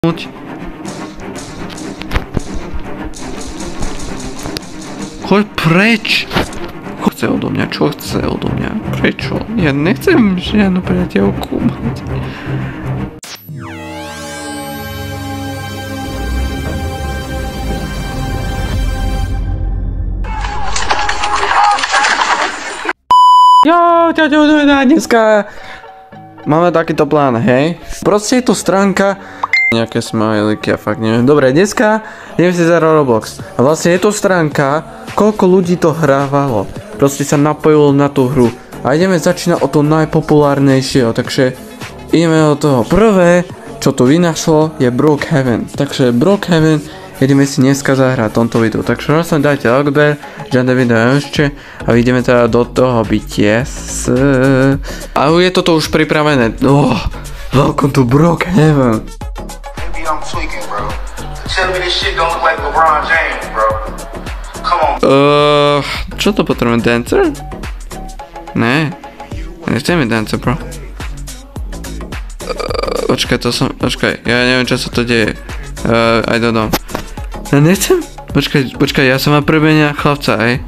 Choď preč! Chce odo mňa, čo chce odo mňa? Prečo? Ja nechcem žiadnu priateľku mať. Dneska máme takýto plán, hej? Proste je to stránka nejaké smajliky, ja fakt neviem. Dobre, dneska idem si zahrať Roblox. A vlastne je to stránka, koľko ľudí to hrávalo. Proste sa napojilo na tú hru. A ideme začínať od toho najpopulárnejšieho, takže ideme od toho. Prvé, čo tu vynašlo, je Brookhaven. Takže Brookhaven ideme si dneska zahrať v tomto videu. Takže prosím dajte odber, žiadne video ešte a ideme teda do toho BTS. A je toto už pripravené. Welcome to Brookhaven. I'm tweaking, bro. Tell me this shit don't look like LeBron James, bro. Come on. Čo to potrebujeme? Dancer? Ne. Nechceme dancer, bro. Počkaj, ja neviem, čo sa to deje. I don't know. Ja nechcem? Počkaj, ja som mal prebenia chlapca, hej.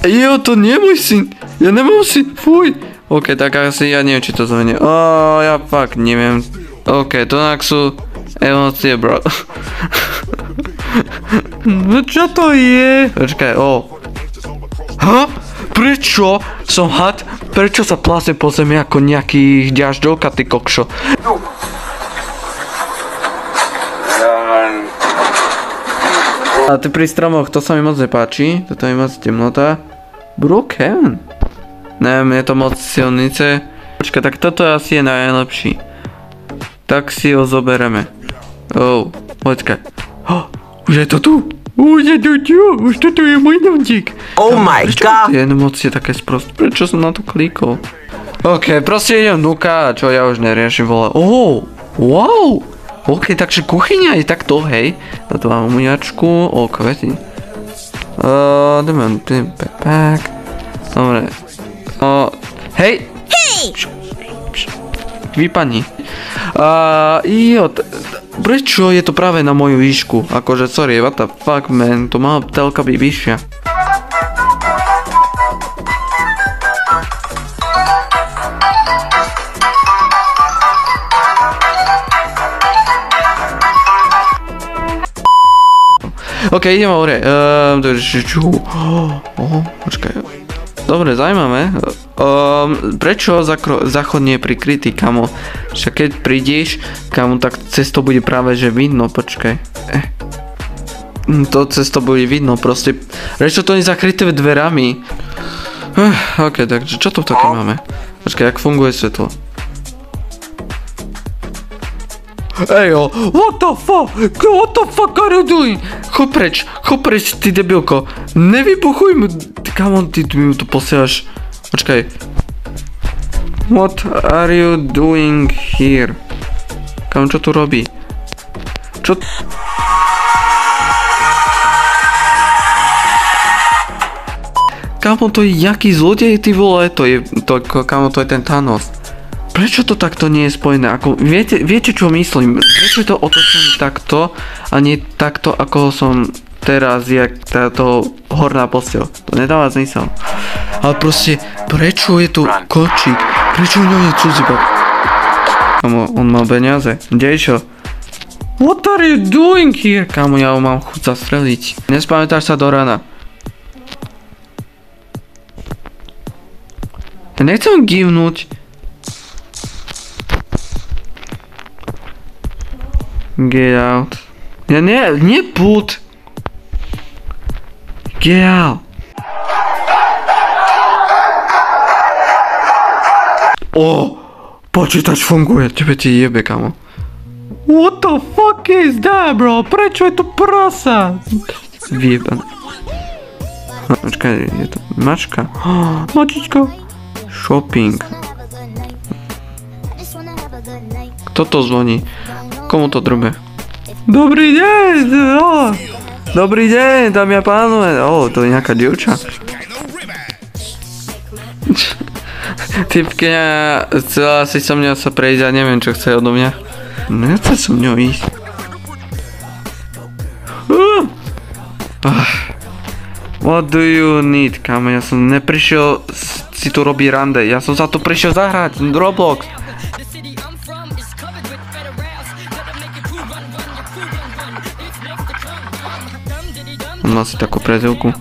Jo, to nie je môj syn. Ja nemám syn, fuj. Ok, tak asi ja neviem, či to zmenia. Ja fakt neviem. Ok, to tak sú emócie, bro. No čo to je? Počkaj, Prečo som had? Prečo sa plácne po zemi ako nejaký ďažďovka, ty kokšo? A ty pri stromoch, to sa mi moc nepáči. Toto je moc temnota. Brookhaven. Neviem, je to moc silnice. Počkaj, tak toto asi je najlepší. Tak si ho zobereme. Počkaj. Už je to tu. Už to tu je môj domčík. Oh my god. Tie emócie také sprosté. Prečo som na to klikol? Ok, proste idem vnúka, čo ja už neriešim, vole. Wow. Ok, takže kuchyňa je takto, hej. Na to mám umývačku. Kvety. Dáme backpack. Dobre. Hej. Vypadni. Prečo je to práve na moju výšku? Akože, sorry, what the fuck, man, to mala telka byť vyššia. Ok, ideme hore. Počkaj. Dobre, zaujímavé. Prečo záchod nie je prikrytý, kamo? Však keď prídeš, kamo, tak cesto bude práve že vidno, počkaj. To cesto bude vidno, proste. Prečo to nie je zakryté dverami? Ok, takže čo tu také máme? Počkaj, jak funguje svetlo? Ejo, what the fuck are you doing? Chod preč, ty debilko. Nevybuchuj mu, kamo, ty mi tu posielaš. Počkaj. What are you doing here? Kamo, čo tu robí? Čo? Kamo, to je jaký zlodej, ty vole, kamo, to je ten Thanos. Prečo to takto nie je spojené? Viete čo myslím? Prečo to otočím takto a nie takto ako som teraz, jak táto horná posteľ? To nedáva zmysel. Ale proste, prečo je tu kočík? Prečo u ňom je cudzí bab? Kamo, on má peniaze. Dejšo. What are you doing here? Kamo, ja ho mám chuť zastreliť. Nespamätáš sa do rana. Ja nechcem givnúť. Get out. Ja nie put. Get out. Počítač funguje, tebe ti jebe, kamo. What the fuck is that, bro? Prečo je to prasa? Vyjeban. Počkaj, je to mačka. Mačičko. Shopping. Kto to zvoní? Komu to drbe? Dobrý deň! Dobrý deň, dámy a pánové. To je nejaká dievča. Typkňa chcela si so mňa sa prejsť a neviem, čo chce odo mňa. Nechce som ňou ísť. What do you need, kámo? Ja som neprišiel si tu robiť rande. Ja som za to prišiel zahrať Roblox. On má si takú prezivku.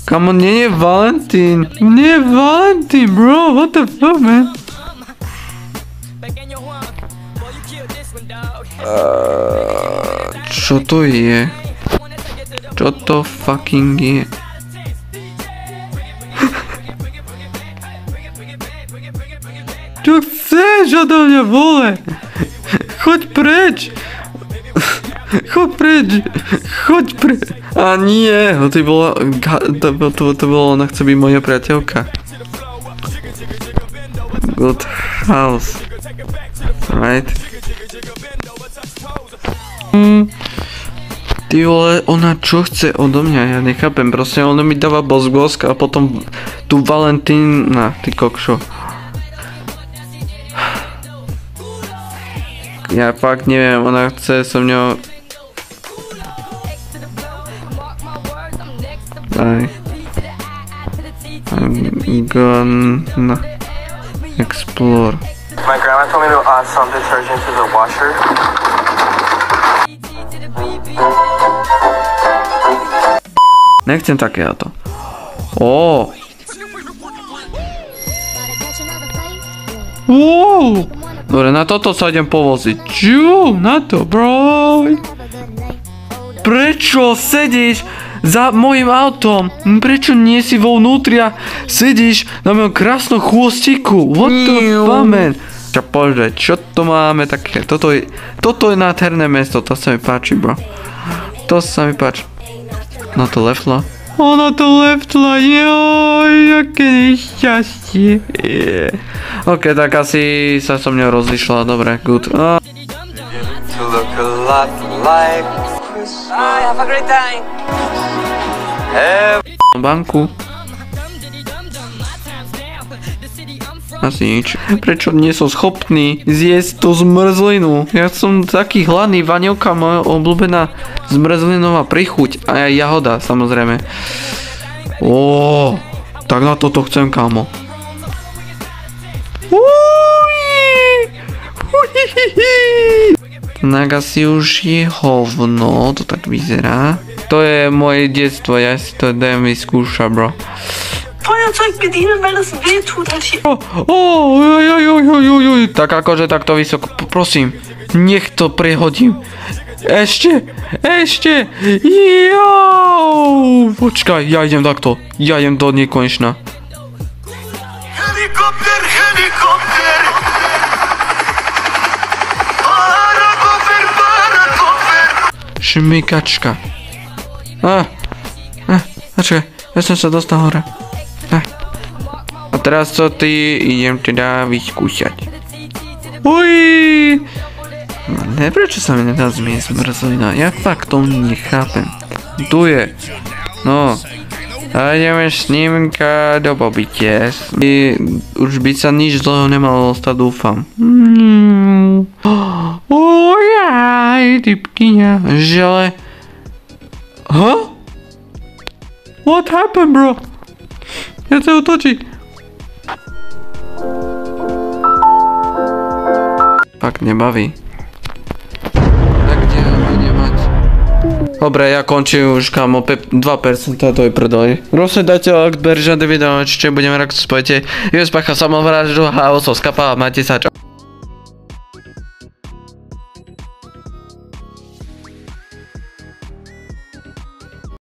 Kámo, nie je Valentín. Nie je Valentín, bro. What the fuck, man? Čo to je? Čo to fucking je? Čo chceš odo mňa, vole? Choď preč! Choď preč! Choď preč! A nie! To bolo, ona chce byť moja priateľka. Good house. Right? Ty vole, ona čo chce odo mňa? Ja nechápem, proste ona mi dáva bosk a potom tu Valentína, ty kokšo. Ja fakt neviem, ona chce so mňou... I'm gonna explore. My grandma told me to add some detergent to the washer. Nechcem takéto. Ó. Wow. Dobre, na toto sa idem povoziť. Čú, na to, bro. Prečo sedíš za mojim autom? Prečo nie si vo vnútri a sedíš na mojom krásnom chôstiku? What the fuck, man? Čo poďme, čo to máme také? Toto je nádherné mesto, to sa mi páči, bro. To sa mi páči. No to leftla. Ona to leftla, joj, aké nešťastie. Yeah. Ok, tak asi sa so mňou rozlišila, dobre, good. To look a lot like Christmas. Have a great time. Banku. Asi nič. Prečo nie som schopný zjesť tú zmrzlinu? Ja som taký hladný, vanilka, moja obľúbená zmrzlinová prichuť. A aj jahoda, samozrejme. Ó, tak na toto chcem, kámo. Tak asi už je hovno, to tak vyzerá. To je moje detstvo, ja si to idem vyskúšať, bro. Feuerzeug bedienen, weil es weh tut. Tak akože takto vysoko, prosím, nech to prehodím. Ešte, počkaj, ja idem takto, ja idem do nekonečna. Helikopter. Šmykačka. Počkaj, ja som sa dostal hore. A teraz co ty idem teda vyskúšať. Uj! Prečo sa mi nedá zmiesť zmrzlina? Ja fakt to nechápem. Tu je. No. A ideme snímka do pobytie. Už by sa nič dlho nemalo stať, dúfam. Ojaj, typkyňa. Žele. Huh? What happened, bro? Ja sa otočí. Fakt nebaví. Tak kde ho bude mať? Dobre, ja končím už, kámo, 2% to je prdoj. Prosím, dajte like, beržante video, čiže budeme rád, spojite. Jo, spácha samovraždu a oso skapá, majte sa, čau.